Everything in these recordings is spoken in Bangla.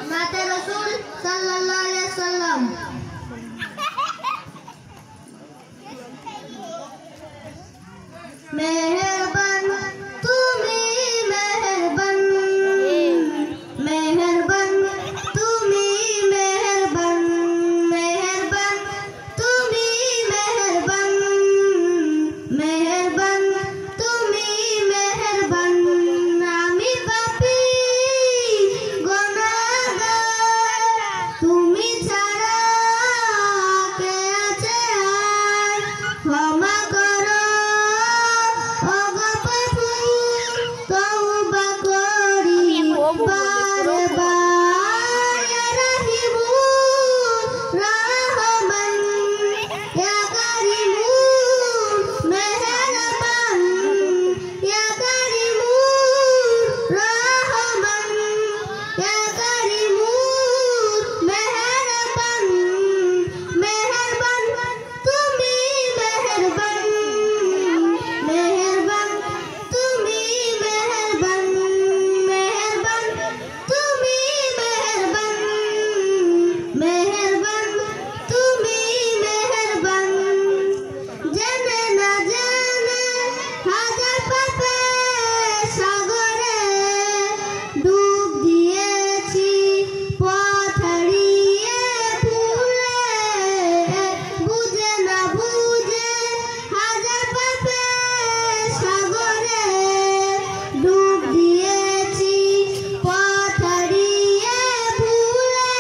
नाते रसूल सल्लल्लाहु अलैहि वसल्लम। मेहरबान तुम्ही मेहरबान, मेहरबान तुम्ही मेहरबान, मेहरबान तुम्ही मेहरबान, मेहरबान तुम्ही मेहरबान। आमी पापी गुनाहगार, তুমি ছাড়া কে আছে আর, ক্ষমা করো ওগো প্রভু, তওবা করি বারবার। ইয়া রাহিমু রহমান, ইয়া কারিমু মেহেরবান, ইয়া কারিমু রহমান, ইয়া কারিমু মেহেরবান, মেহেরবান তুমি মেহেরবান, মেহেরবান তুমি মেহেরবান, মেহেরবান তুমি মেহেরবান, মেহেরবান তুমি মেহেরবান। জেনে না জেনে হাজার পাপের সাগরে ডুব দিয়েছি, পথ হারিয়ে ভুলে, বুঝে না বুঝে হাজার পাপের সাগরে ডুব দিয়েছি, পথ হারিয়ে ভুলে।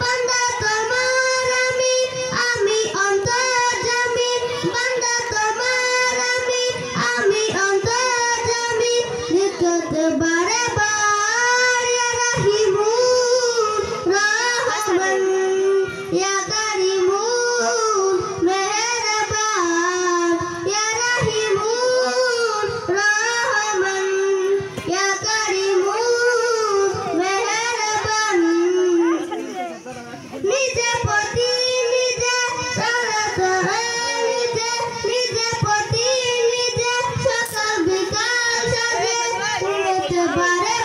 বান্দা তোমার আমি অন্তর্যামী, বান্দা তোমার আমি অন্তর্যামী। নিকট বারে বার ইয়া রাহিমু রহমান, ইয়া কারিমু মেহেরবান, ইয়া রাহিমু রহমান, ইয়া কারিমু মেহেরবান। নিজে প্রতি নিজে সালাত নিজে, নিজে প্রতি নিজে সকাল বিকাল সাজে, উম্মত বারে